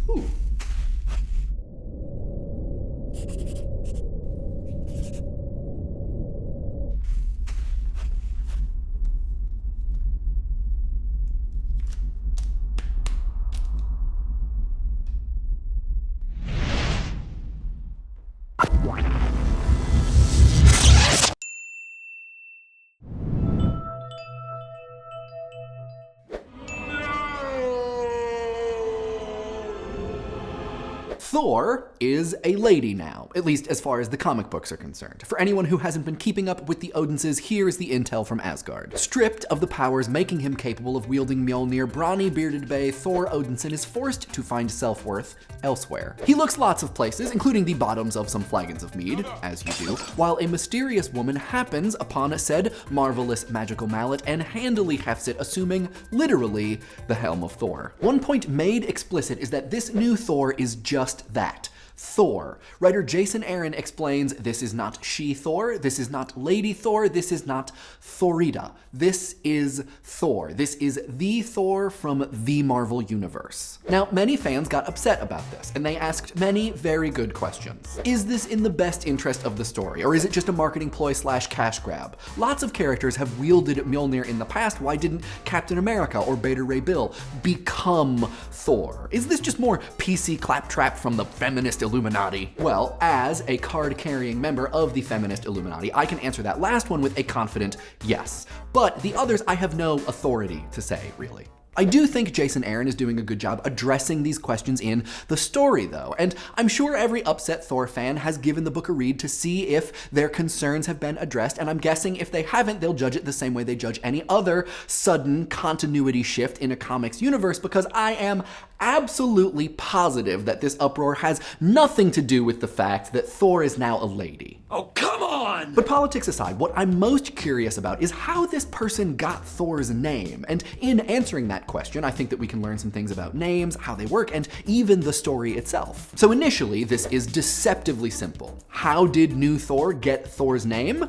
Ooh. Thor is a lady now, at least as far as the comic books are concerned. For anyone who hasn't been keeping up with the Odinses, here's the intel from Asgard. Stripped of the powers making him capable of wielding Mjolnir, brawny bearded bay Thor Odinson is forced to find self-worth elsewhere. He looks lots of places, including the bottoms of some flagons of mead, as you do, while a mysterious woman happens upon said marvelous magical mallet and handily hefts it, assuming, literally, the helm of Thor. One point made explicit is that this new Thor is just that. Thor. Writer Jason Aaron explains this is not she-Thor, this is not Lady Thor, this is not Thorina. This is Thor. This is the Thor from the Marvel Universe. Now, many fans got upset about this, and they asked many very good questions. Is this in the best interest of the story, or is it just a marketing ploy / cash grab? Lots of characters have wielded Mjolnir in the past. Why didn't Captain America or Beta Ray Bill become Thor? Is this just more PC claptrap from the feminist Illuminati? Well, as a card-carrying member of the feminist Illuminati, I can answer that last one with a confident yes. But the others I have no authority to say, really. I do think Jason Aaron is doing a good job addressing these questions in the story, though, and I'm sure every upset Thor fan has given the book a read to see if their concerns have been addressed, and I'm guessing if they haven't, they'll judge it the same way they judge any other sudden continuity shift in a comics universe, because I am absolutely positive that this uproar has nothing to do with the fact that Thor is now a lady. Oh, come on! But politics aside, what I'm most curious about is how this person got Thor's name. And in answering that question, I think that we can learn some things about names, how they work, and even the story itself. So initially, this is deceptively simple. How did new Thor get Thor's name?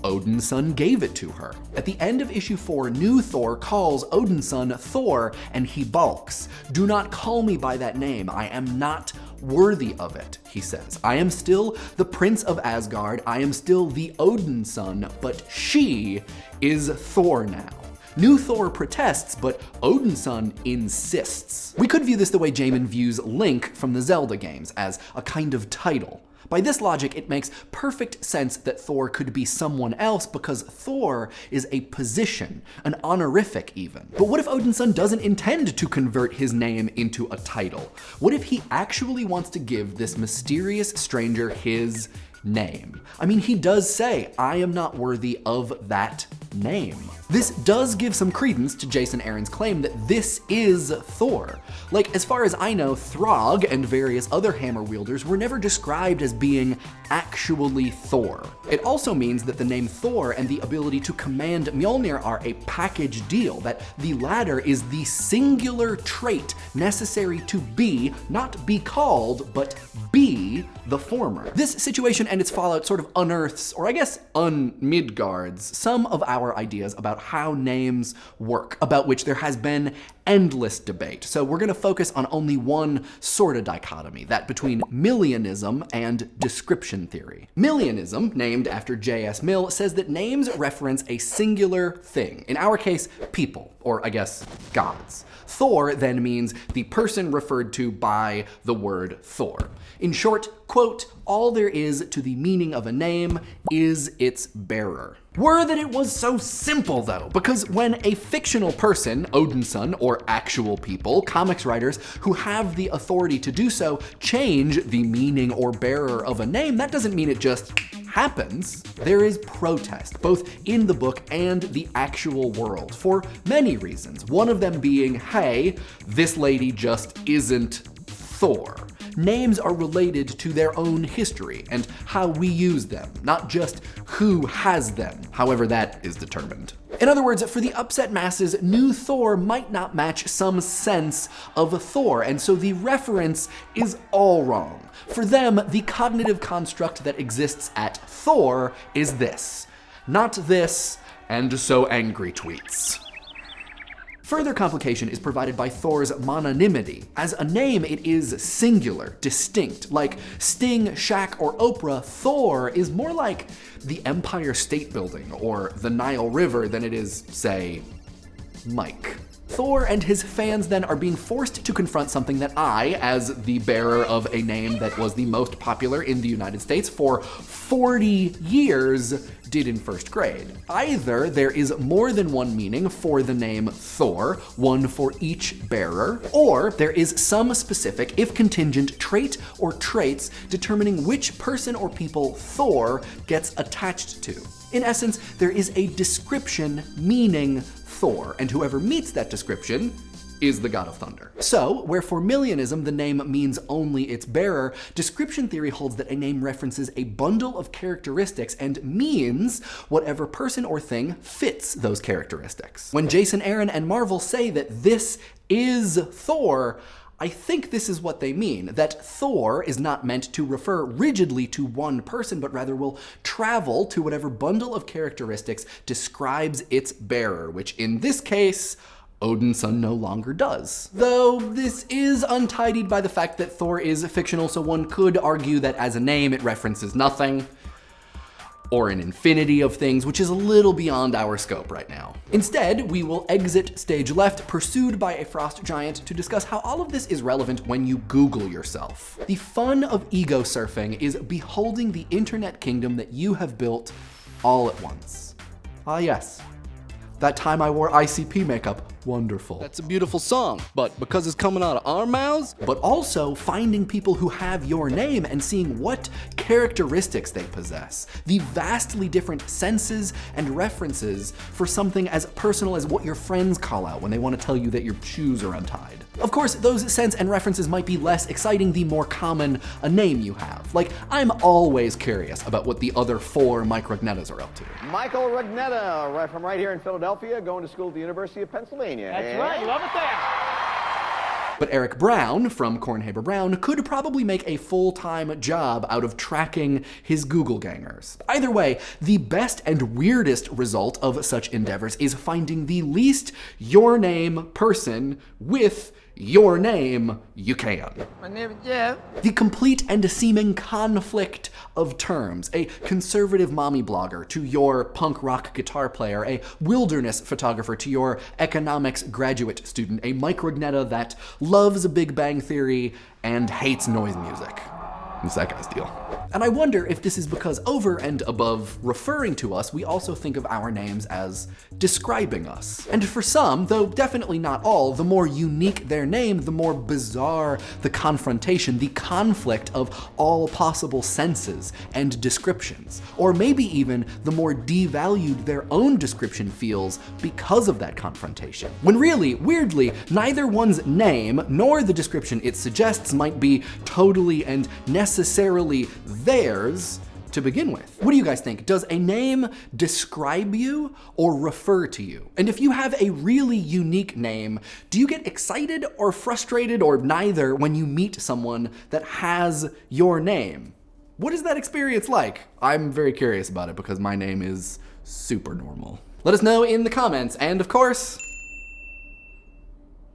Odin's son gave it to her. At the end of issue 4, new Thor calls Odin's son Thor, and he balks. "Do not call me by that name. I am not worthy of it," he says. "I am still the Prince of Asgard. I am still the Odin's son, but she is Thor now." New Thor protests, but Odin's son insists. We could view this the way Jamin views Link from the Zelda games, as a kind of title. By this logic, it makes perfect sense that Thor could be someone else because Thor is a position, an honorific even. But what if Odin's son doesn't intend to convert his name into a title? What if he actually wants to give this mysterious stranger his name? I mean, he does say, "I am not worthy of that name." This does give some credence to Jason Aaron's claim that this is Thor. Like, as far as I know, Throg and various other hammer wielders were never described as being actually Thor. It also means that the name Thor and the ability to command Mjolnir are a package deal, that the latter is the singular trait necessary to be, not be called, but be the former. This situation and its fallout sort of unearths, or I guess un-Midgards, some of our ideas about how names work, about which there has been endless debate. So we're going to focus on only one sort of dichotomy, that between Millionism and description theory. Millionism, named after J.S. Mill, says that names reference a singular thing, in our case, people, or I guess gods. Thor then means the person referred to by the word Thor. In short, quote, "All there is to the meaning of a name is its bearer." Were that it was so simple, though, because when a fictional person, Odin's son, or actual people, comics writers who have the authority to do so, change the meaning or bearer of a name, that doesn't mean it just happens. There is protest, both in the book and the actual world, for many reasons. One of them being, hey, this lady just isn't Thor. Names are related to their own history and how we use them, not just who has them, however that is determined. In other words, for the upset masses, new Thor might not match some sense of Thor, and so the reference is all wrong. For them, the cognitive construct that exists at Thor is this, not this, and so angry tweets. Further complication is provided by Thor's mononymity. As a name, it is singular, distinct. Like Sting, Shaq, or Oprah, Thor is more like the Empire State Building or the Nile River than it is, say, Mike. Thor and his fans then are being forced to confront something that I, as the bearer of a name that was the most popular in the United States for 40 years, did in first grade. Either there is more than one meaning for the name Thor, one for each bearer, or there is some specific, if contingent, trait or traits determining which person or people Thor gets attached to. In essence, there is a description meaning Thor, and whoever meets that description is the god of thunder. So, where for millionism the name means only its bearer, description theory holds that a name references a bundle of characteristics and means whatever person or thing fits those characteristics. When Jason Aaron and Marvel say that this is Thor, I think this is what they mean, that Thor is not meant to refer rigidly to one person, but rather will travel to whatever bundle of characteristics describes its bearer, which in this case, Odin's son no longer does. Though this is untidied by the fact that Thor is fictional, so one could argue that as a name it references nothing, or an infinity of things, which is a little beyond our scope right now. Instead, we will exit stage left, pursued by a frost giant, to discuss how all of this is relevant when you Google yourself. The fun of ego surfing is beholding the internet kingdom that you have built all at once. Ah yes, that time I wore ICP makeup, wonderful. That's a beautiful song, but because it's coming out of our mouths? But also finding people who have your name and seeing what characteristics they possess. The vastly different senses and references for something as personal as what your friends call out when they want to tell you that your shoes are untied. Of course, those sense and references might be less exciting the more common a name you have. Like, I'm always curious about what the other 4 Mike Rugnettas are up to. Michael Rugnetta, right from right here in Philadelphia, going to school at the University of Pennsylvania. That's right, love it there. But Eric Brown from Cornhaber Brown could probably make a full-time job out of tracking his Google gangers. Either way, the best and weirdest result of such endeavors is finding the least your name person with your name you can. My name is Jeff. The complete and seeming conflict of terms. A conservative mommy blogger to your punk rock guitar player, a wilderness photographer to your economics graduate student, a Mike Rugnetta that loves a Big Bang Theory and hates noise music. It's that guy's deal. And I wonder if this is because over and above referring to us, we also think of our names as describing us. And for some, though definitely not all, the more unique their name, the more bizarre the confrontation, the conflict of all possible senses and descriptions. Or maybe even the more devalued their own description feels because of that confrontation. When really, weirdly, neither one's name nor the description it suggests might be totally and necessarily theirs to begin with. What do you guys think? Does a name describe you or refer to you? And if you have a really unique name, do you get excited or frustrated or neither when you meet someone that has your name? What is that experience like? I'm very curious about it because my name is super normal. Let us know in the comments, and of course,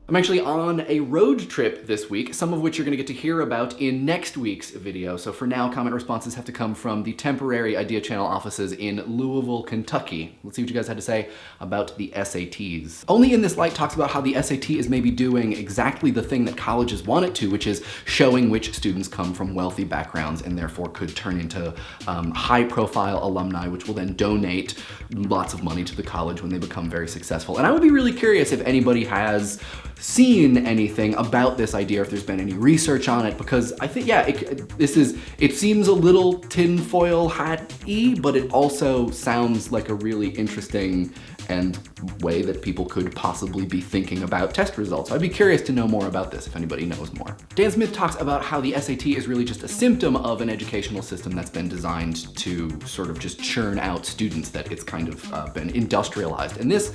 I'm actually on a road trip this week, some of which you're gonna get to hear about in next week's video. So for now, comment responses have to come from the temporary Idea Channel offices in Louisville, Kentucky. Let's see what you guys had to say about the SATs. Only in This Light talks about how the SAT is maybe doing exactly the thing that colleges want it to, which is showing which students come from wealthy backgrounds and therefore could turn into high-profile alumni, which will then donate lots of money to the college when they become very successful. And I would be really curious if anybody has seen anything about this idea, if there's been any research on it, because I think, yeah, it seems a little tinfoil hat-y, but it also sounds like a really interesting and way that people could possibly be thinking about test results. I'd be curious to know more about this if anybody knows more. Dan Smith talks about how the SAT is really just a symptom of an educational system that's been designed to sort of just churn out students, that it's kind of been industrialized. And this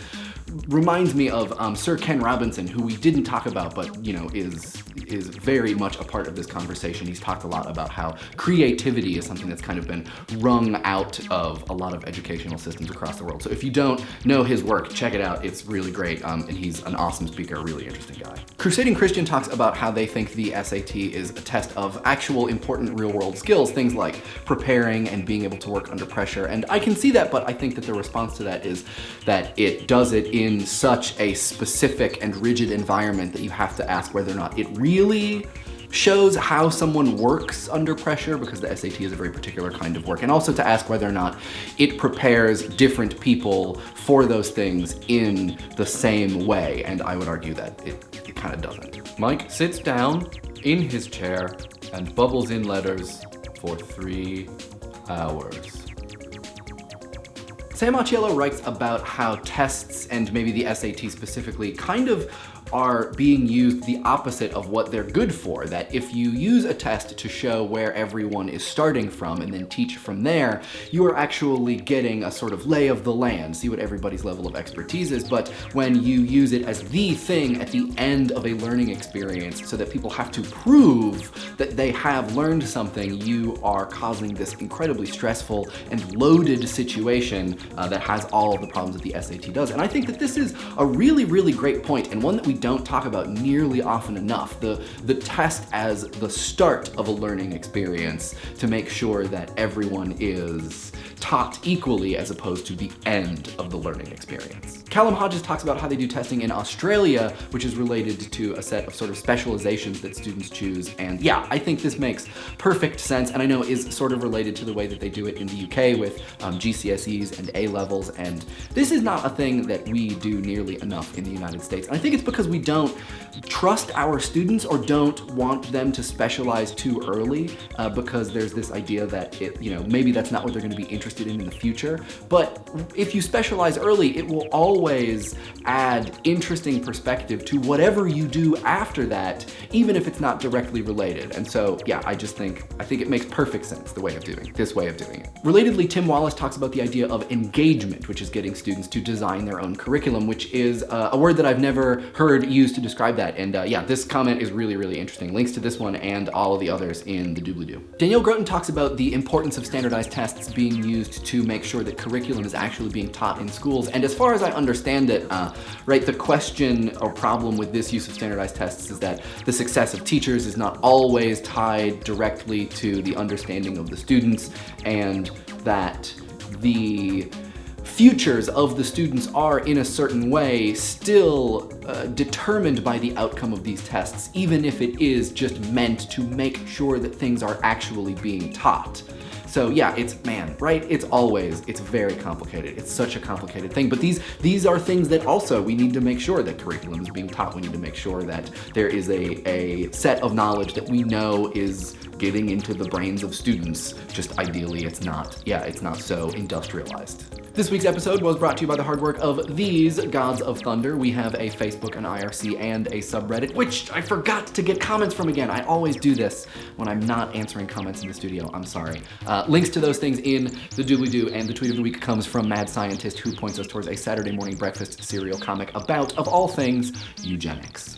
reminds me of Sir Ken Robinson, who we didn't talk about, but is very much a part of this conversation. He's talked a lot about how creativity is something that's kind of been wrung out of a lot of educational systems across the world. So if you don't know his work, check it out. It's really great, and he's an awesome speaker, a really interesting guy. Crusading Christian talks about how they think the SAT is a test of actual important real-world skills, things like preparing and being able to work under pressure. And I can see that, but I think that the response to that is that it does it in such a specific and rigid environment that you have to ask whether or not it really shows how someone works under pressure, because the SAT is a very particular kind of work, and also to ask whether or not it prepares different people for those things in the same way, and I would argue that it kind of doesn't. Mike sits down in his chair and bubbles in letters for 3 hours. Sam Auciello writes about how tests, and maybe the SAT specifically, kind of are being used the opposite of what they're good for. That if you use a test to show where everyone is starting from and then teach from there, you are actually getting a sort of lay of the land, see what everybody's level of expertise is. But when you use it as the thing at the end of a learning experience so that people have to prove that they have learned something, you are causing this incredibly stressful and loaded situation that has all of the problems that the SAT does. And I think that this is a really, really great point, and one that we don't talk about nearly often enough. The test as the start of a learning experience to make sure that everyone is taught equally as opposed to the end of the learning experience. Callum Hogden talks about how they do testing in Australia, which is related to a set of sort of specializations that students choose. And yeah, I think this makes perfect sense, and I know is sort of related to the way that they do it in the UK with GCSEs and A-levels, and this is not a thing that we do nearly enough in the United States. And I think it's because we don't trust our students or don't want them to specialize too early, because there's this idea that maybe that's not what they're going to be interested in the future. But if you specialize early, it will always add interesting perspective to whatever you do after that, even if it's not directly related. And so yeah, I think it makes perfect sense, this way of doing it. Relatedly, Tim Wallis talks about the idea of engagement, which is getting students to design their own curriculum, which is a word that I've never heard used to describe that. And yeah, this comment is really, really interesting. Links to this one and all of the others in the doobly-doo. Danielle Groten talks about the importance of standardized tests being used to make sure that curriculum is actually being taught in schools. And as far as I understand it, right, the question or problem with this use of standardized tests is that the success of teachers is not always tied directly to the understanding of the students, and that the futures of the students are, in a certain way, still determined by the outcome of these tests, even if it is just meant to make sure that things are actually being taught. So yeah, it's very complicated. It's such a complicated thing, but these are things that also we need to make sure that curriculum is being taught. We need to make sure that there is a set of knowledge that we know is getting into the brains of students. Just ideally it's not so industrialized. This week's episode was brought to you by the hard work of these Gods of Thunder. We have a Facebook, an IRC, and a subreddit, which I forgot to get comments from again. I always do this when I'm not answering comments in the studio. I'm sorry. Links to those things in the doobly-doo, and the tweet of the week comes from Mad Scientist, who points us towards a Saturday morning breakfast cereal comic about, of all things, eugenics.